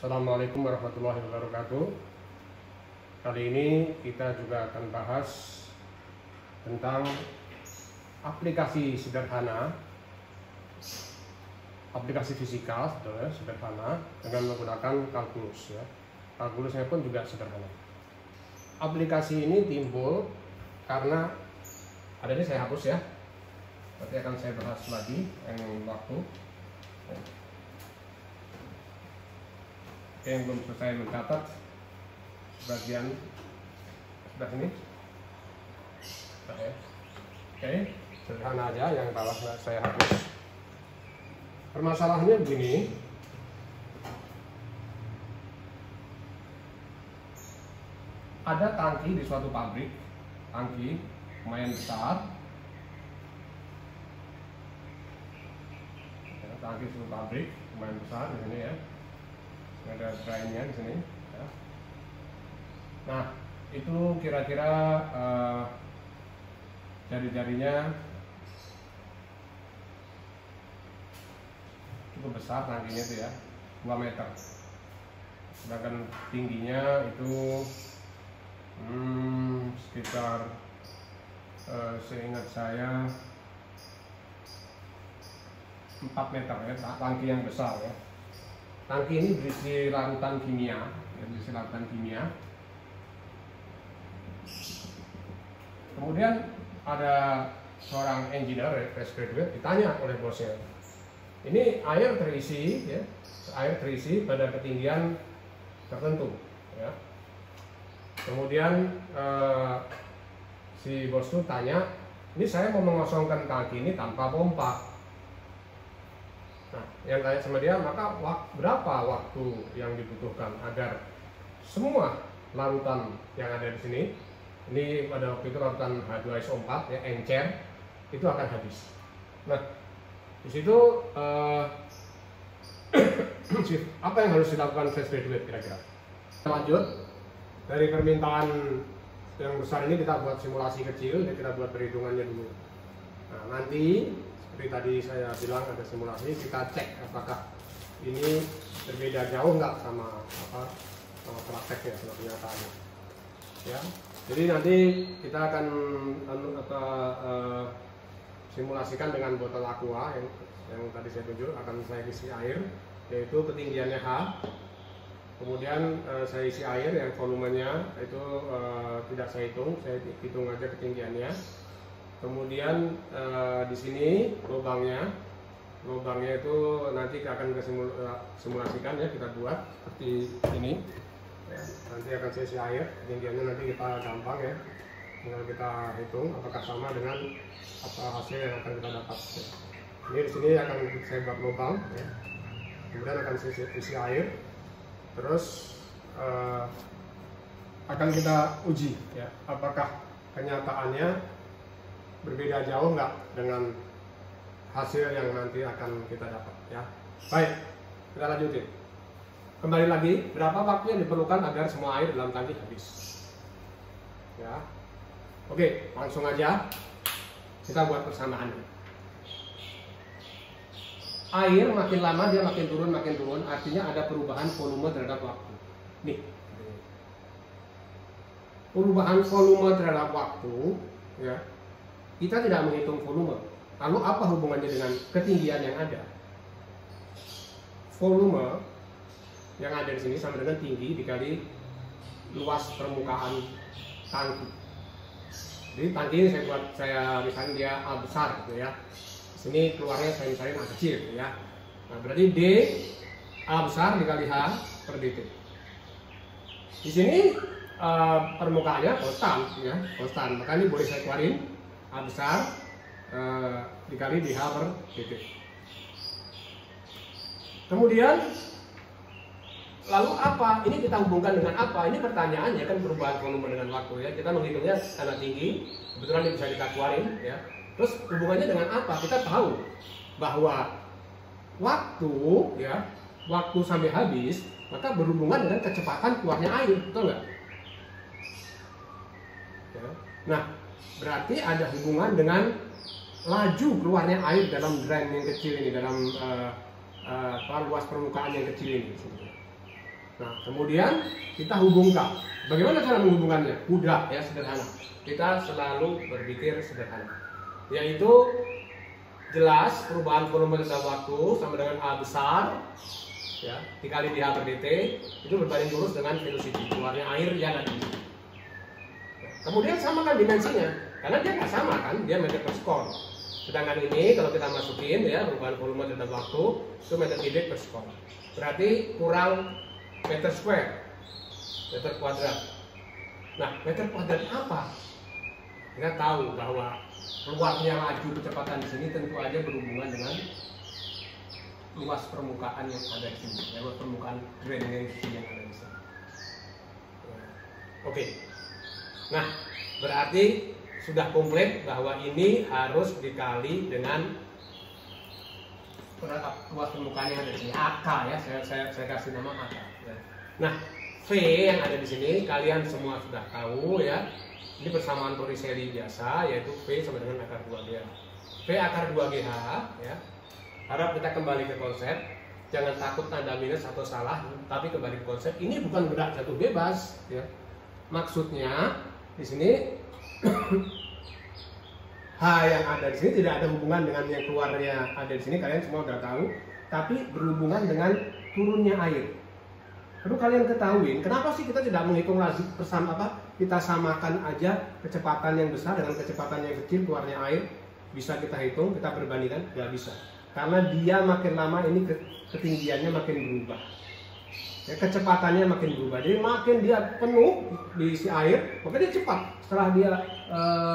Assalamualaikum warahmatullahi wabarakatuh. Kali ini kita juga akan bahas tentang aplikasi sederhana, aplikasi fisika sederhana dengan menggunakan kalkulus ya. Kalkulusnya pun juga sederhana. Aplikasi ini timbul karena ada ini saya hapus ya. Nanti akan saya bahas lagi yang waktu. Oke, yang belum selesai mencatat bagian sebelah sini. Oke, sederhana aja, yang bawah saya hapus. Permasalahannya begini. Ada tangki di suatu pabrik, tangki lumayan besar. Tangki suatu pabrik lumayan besar di sini ya. Ada drainnya di sini. Ya. Nah, itu kira-kira jari-jarinya cukup besar tangkinya itu ya, 2 meter. Sedangkan tingginya itu sekitar seingat saya 4 meter ya, tangki yang besar ya. Tangki ini berisi larutan kimia, Kemudian ada seorang engineer fresh graduate ditanya oleh bosnya, ini air terisi ya, air terisi pada ketinggian tertentu ya. Kemudian si bos itu tanya, ini saya mau mengosongkan tangki ini tanpa pompa. Nah, yang tanya sama dia, maka berapa waktu yang dibutuhkan agar semua larutan yang ada di sini, ini pada waktu itu larutan H2SO4 ya, encer, itu akan habis. Nah, di situ apa yang harus dilakukan fresh graduate kira-kira? Lanjut dari permintaan yang besar ini kita buat simulasi kecil, kita buat perhitungannya dulu. Nah, nanti seperti tadi saya bilang ada simulasi, kita cek apakah ini berbeda jauh nggak sama prakteknya, sama kenyataannya. Ya, jadi nanti kita akan simulasikan dengan botol aqua yang tadi saya tunjuk, akan saya isi air, yaitu ketinggiannya H. Kemudian saya isi air yang volumenya itu tidak saya hitung aja ketinggiannya. Kemudian di sini lubangnya itu nanti akan kita simulasikan ya, kita buat seperti ini. Ya, nanti akan saya isi air, ketinggiannya nanti kita gampang ya, tinggal kita hitung apakah sama dengan apa hasil yang akan kita dapat. Ya. Ini di sini akan saya buat lubang, ya. Kemudian akan saya isi air, terus akan kita uji ya, apakah kenyataannya berbeda jauh nggak dengan hasil yang nanti akan kita dapat ya. Baik, kita lanjutin. Kembali lagi, berapa waktu yang diperlukan agar semua air dalam tangki habis? Ya, oke, langsung aja kita buat persamaan. Air makin lama dia makin turun, artinya ada perubahan volume terhadap waktu. Nih, perubahan volume terhadap waktu ya. Kita tidak menghitung volume. Lalu apa hubungannya dengan ketinggian yang ada? Volume yang ada di sini sama dengan tinggi dikali luas permukaan tangki. Jadi tangki ini saya misalnya dia A besar gitu ya. Di sini keluarnya saya misalnya A kecil gitu ya. Nah, berarti D A besar dikali H per dt. Di sini permukaannya konstan ya, konstan. Maka ini boleh saya keluarin A besar dikali di H per dt. Kemudian lalu apa? Ini kita hubungkan dengan apa? Ini pertanyaannya kan perubahan volume dengan waktu ya. Kita menghitungnya karena tinggi, kebetulan ini bisa kita keluarin ya. Terus hubungannya dengan apa? Kita tahu bahwa waktu ya, waktu sampai habis maka berhubungan dengan kecepatan keluarnya air, betul nggak? Ya. Nah, berarti ada hubungan dengan laju keluarnya air dalam drain yang kecil ini, dalam luas permukaan yang kecil ini. Nah, kemudian kita hubungkan. Bagaimana cara menghubungkannya? Mudah ya, sederhana. Kita selalu berpikir sederhana. Yaitu jelas perubahan volume dalam waktu sama dengan A besar ya, dikali di H per dt itu berbanding lurus dengan velocity keluarnya air yang ada di sini. Kemudian samakan dimensinya, karena dia nggak sama kan, dia meter per skor. Sedangkan ini kalau kita masukin ya perubahan volume dalam waktu itu meter kubik per skor. Berarti kurang meter square, meter kuadrat. Nah, meter kuadrat apa? Kita tahu bahwa keluarnya laju kecepatan di sini tentu aja berhubungan dengan luas permukaan yang ada di sini, luas permukaan drainage yang ada di sini. Oke. Nah, berarti sudah komplit bahwa ini harus dikali dengan luas permukaan yang ada di sini, AK ya, saya kasih nama AK. Ya. Nah, V yang ada di sini kalian semua sudah tahu ya. Ini persamaan Torricelli biasa, yaitu V sama dengan akar 2GH. V akar 2GH ya. Harap kita kembali ke konsep. Jangan takut tanda minus atau salah, tapi kembali ke konsep. Ini bukan gerak jatuh bebas ya. Maksudnya di sini H yang ada di sini tidak ada hubungan dengan yang keluarnya ada di sini, kalian semua sudah tahu, tapi berhubungan dengan turunnya air. Perlu kalian ketahui, kenapa sih kita tidak menghitung lazim bersama kita samakan aja kecepatan yang besar dengan kecepatan yang kecil keluarnya air, bisa kita hitung, kita perbandingkan? Nggak bisa, karena dia makin lama ini ketinggiannya makin berubah. Ya, kecepatannya makin berubah, jadi makin dia penuh diisi air, maka dia cepat. Setelah dia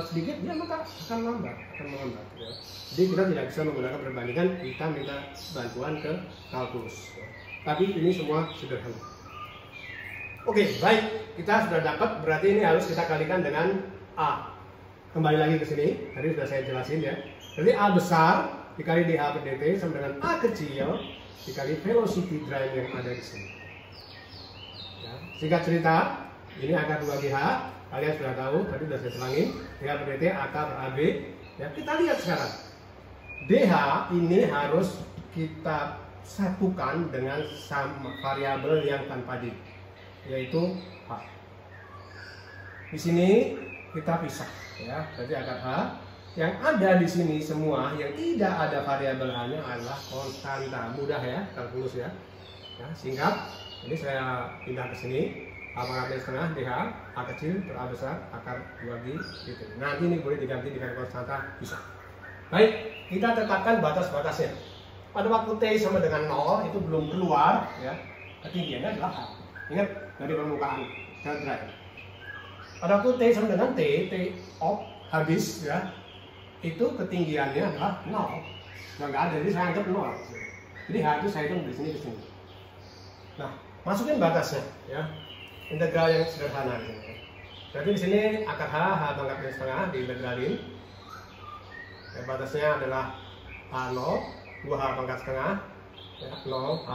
sedikit, dia maka akan melambat. Ya. Jadi kita tidak bisa menggunakan perbandingan, kita minta bantuan ke kalkulus. Ya. Tapi ini semua sederhana. Oke, baik, kita sudah dapat, berarti ini harus kita kalikan dengan A. Kembali lagi ke sini, tadi sudah saya jelasin ya. Jadi A besar dikali di H per dt sama dengan A kecil dikali velocity drain yang ada di sini. Ya, singkat cerita, ini akar 2GH, kalian sudah tahu, tadi sudah saya selangin, DH per dt, AK per AB. Ya, kita lihat sekarang, DH ini harus kita satukan dengan variabel yang tanpa D, yaitu H. Di sini kita pisah, ya, berarti akar H. Yang ada di sini semua yang tidak ada variabel H-nya adalah konstanta. Mudah ya, kalkulus ya. Ya, singkat. Jadi saya pindah ke sini. A pangkat setengah DH, A kecil per A besar, akar 2G gitu. Nanti ini boleh diganti dengan konstanta, bisa. Baik, kita tetapkan batas-batasnya. Pada waktu T sama dengan 0 itu belum keluar, ya, ketinggiannya adalah H. Ingat, dari permukaan ke drain. Pada waktu T sama dengan T off habis ya, itu ketinggiannya adalah 0. Nah, nggak ada, jadi saya anggap 0. Jadi H itu saya hitung dari sini ke sini. Nah, masukin batasnya ya. Integral yang sederhana di sini. Berarti di sini akar H pangkat setengah diintegralin. Ya, batasnya adalah H0, 2H pangkat setengah, ya, 0H.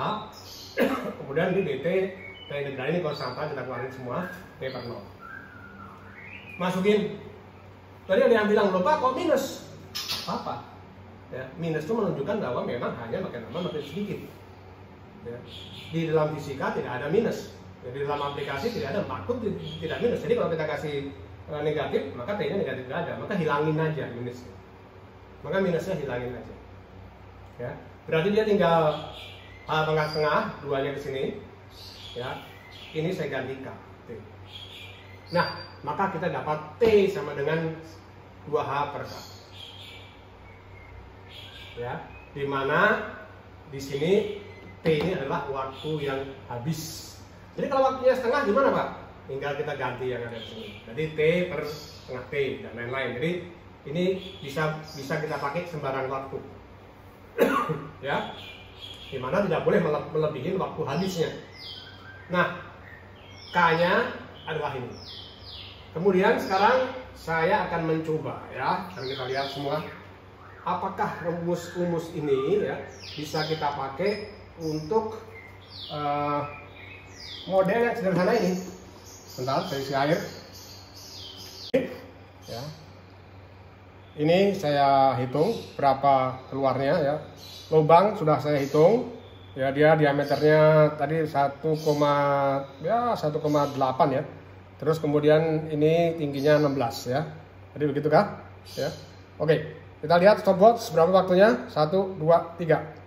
Kemudian di dt kita integralin, ini konstanta, kita keluarin semua T per 0. Masukin. Tadi ada yang bilang, lupa kok minus? Apa? Ya, minus itu menunjukkan bahwa memang hanya makin lama makin sedikit. Ya. Di dalam fisika tidak ada minus. Jadi dalam aplikasi tidak ada, makhluk tidak minus. Jadi kalau kita kasih negatif, maka T-nya negatif tidak ada. Maka hilangin aja minusnya. Maka minusnya hilangin aja. Ya. Berarti dia tinggal H pangkat setengah, 2-nya ke sini. Ya. Ini saya ganti K. T. Nah, maka kita dapat T sama dengan 2H per K. Ya, dimana di sini T ini adalah waktu yang habis. Jadi kalau waktunya setengah gimana Pak? Tinggal kita ganti yang ada di sini. Jadi T per setengah T dan lain-lain. Jadi ini bisa kita pakai sembarang waktu. Ya, dimana tidak boleh melebihi waktu habisnya. Nah, K-nya adalah ini. Kemudian sekarang saya akan mencoba ya, dan kita lihat semua apakah rumus-rumus ini ya bisa kita pakai untuk model yang sederhana ini. Bentar, saya isi air. Ya. Ini saya hitung berapa keluarnya ya. Lubang sudah saya hitung Ya, dia diameternya tadi 1,8 ya. Terus kemudian ini tingginya 16 ya. Jadi begitu kah? Ya. Oke, kita lihat stopwatch berapa waktunya? 1, 2, 3.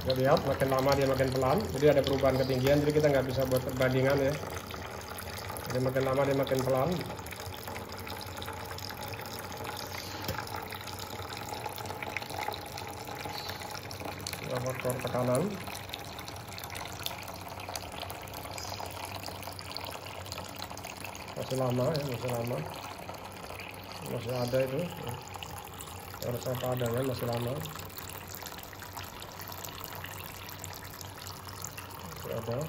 Kita lihat makin lama dia makin pelan, jadi ada perubahan ketinggian, jadi kita nggak bisa buat perbandingan ya. Jadi makin lama dia makin pelan. Faktor tekanan. Masih lama ya, masih ada itu. Harus apa adanya, masih lama. Ada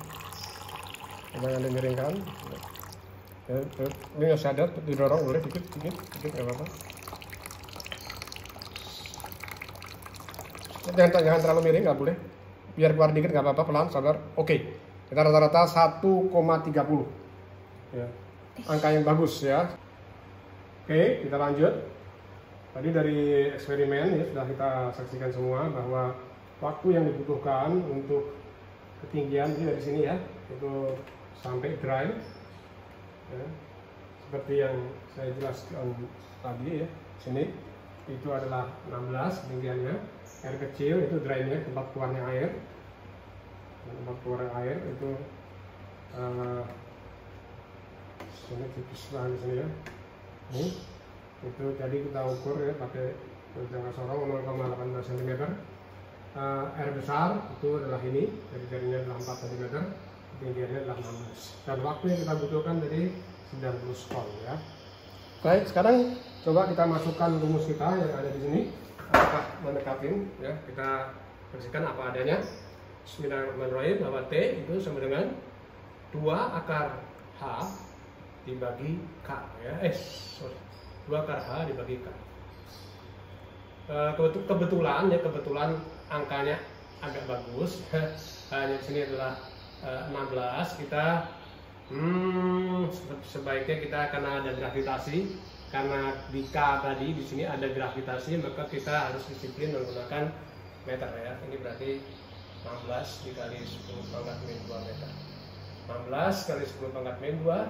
lumayan dimiringkan ya, ini masih ada, didorong boleh dikit nggak apa-apa. Jangan terlalu miring, nggak boleh, biar keluar dikit nggak apa-apa, pelan, sabar. Oke, kita rata-rata 1,30 ya, angka yang bagus ya. Oke, kita lanjut. Tadi dari eksperimen ya sudah kita saksikan semua bahwa waktu yang dibutuhkan untuk ketinggian ini dari sini ya, itu sampai dry ya, seperti yang saya jelaskan tadi ya. Sini itu adalah 16 ketinggiannya, air kecil itu dry-nya, tempat keluarnya air. Tempat keluar air itu sini tipis banget di sini ya. Ini itu tadi kita ukur ya pakai jangka sorong 0,18 cm. Air besar itu adalah ini, jadi jarinya adalah 4 cm, ketinggiannya adalah 16, dan waktu yang kita butuhkan dari 90 ton ya. Baik, sekarang coba kita masukkan rumus kita yang ada di sini. Apakah mendekatin ya, kita bersihkan apa adanya. Bismillahirrahmanirrahim, bahwa T itu sama dengan 2 akar H dibagi K ya, 2 akar H dibagi K. Kebetulan angkanya agak bagus. Hanya di sini adalah 16. Kita sebaiknya kita, karena ada gravitasi, karena di K tadi di sini ada gravitasi, maka kita harus disiplin menggunakan meter ya. Ini berarti 16 dikali 10 pangkat min 2 meter. 16 kali 10 pangkat min 2,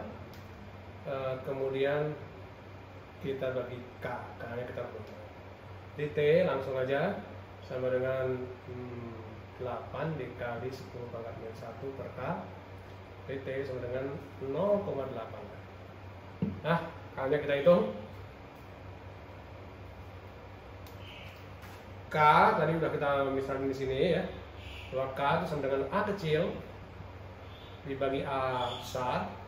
kemudian kita bagi K, karena kita butuh. Di T langsung aja sama dengan 8 dikali 10 pangkat min 1 per K. T sama dengan 0,8. Nah, K-nya kita hitung. K tadi udah kita misalkan di sini ya. 2K itu sama dengan A kecil dibagi A besar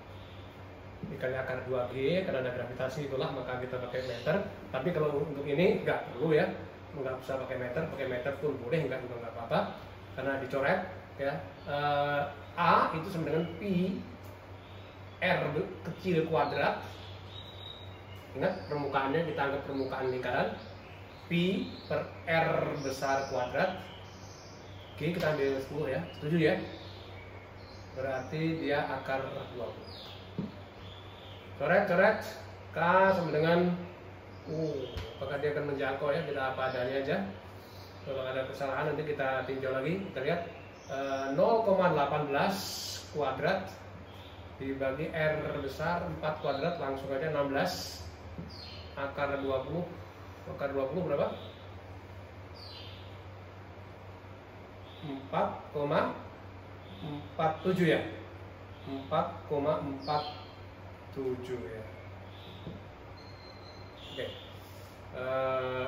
dikali akar 2G, karena ada gravitasi itulah maka kita pakai meter. Tapi kalau untuk ini nggak perlu ya, nggak usah pakai meter pun boleh, nggak juga nggak apa-apa karena dicoret ya. A itu sama dengan pi R kecil kuadrat. Ingat permukaannya, kita anggap permukaan lingkaran. Pi per R besar kuadrat. Oke, kita ambil 10 ya, setuju ya? Berarti dia akar 20. Coret, K sama dengan apakah dia akan menjangkau ya, kita apa adanya aja. Kalau ada kesalahan nanti kita tinjau lagi. Kita lihat 0,18 kuadrat dibagi R besar 4 kuadrat, langsung aja 16 akar 20. Akar 20 berapa? 4,47 ya. 4,47 ya. Oke.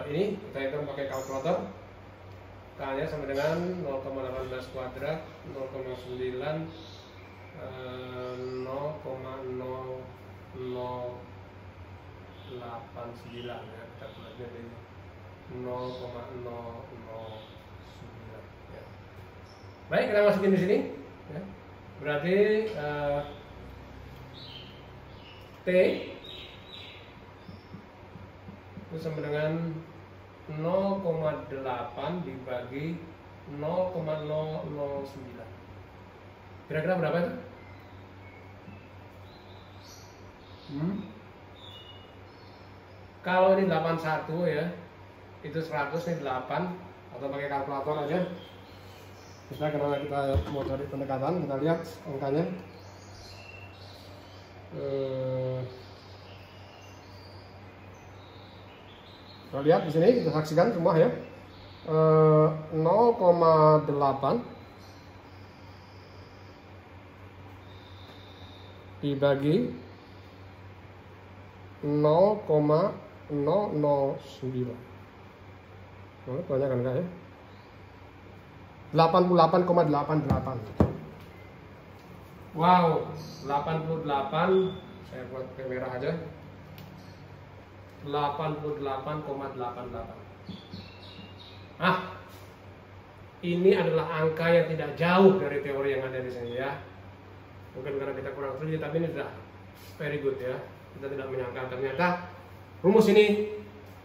Ini kita hitung pakai kalkulator. K-nya sama dengan 0,18 kuadrat 0,9 0,0089 ya, kita buatnya di 0,009 ya. Baik, kita masukin di sini ya. Berarti T itu sama dengan 0,8 dibagi 0,009. Kira-kira berapa itu? Kalau ini 81 ya, itu 100, ini 8, atau pakai kalkulator aja. Misalnya karena kita mau cari pendekatan, kita lihat angkanya. Kita lihat di sini, kita saksikan semua ya. 0,8 dibagi 0,009. Banyak kan enggak ya? 88,88. Wow, 88. Saya buat merah aja. 88,88. Ini adalah angka yang tidak jauh dari teori yang ada di sini ya. Mungkin karena kita kurang teliti, tapi ini sudah very good ya. Kita tidak menyangka ternyata rumus ini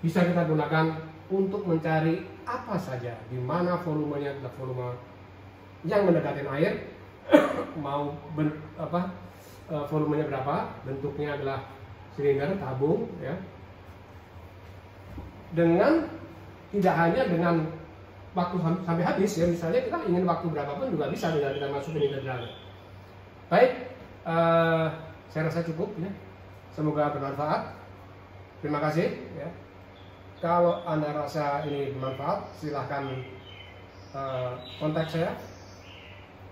bisa kita gunakan untuk mencari apa saja, di mana volumenya adalah volume yang mendekati air, mau volumenya berapa, bentuknya adalah silinder, tabung ya. Dengan tidak hanya dengan waktu sampai habis ya, misalnya kita ingin waktu berapapun juga bisa dengan kita masukin integralnya. Baik, saya rasa cukup ya. Semoga bermanfaat. Terima kasih ya. Kalau Anda rasa ini bermanfaat, silahkan kontak saya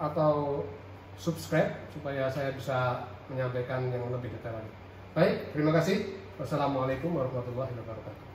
atau subscribe supaya saya bisa menyampaikan yang lebih detail lagi. Baik, terima kasih. Wassalamualaikum warahmatullahi wabarakatuh.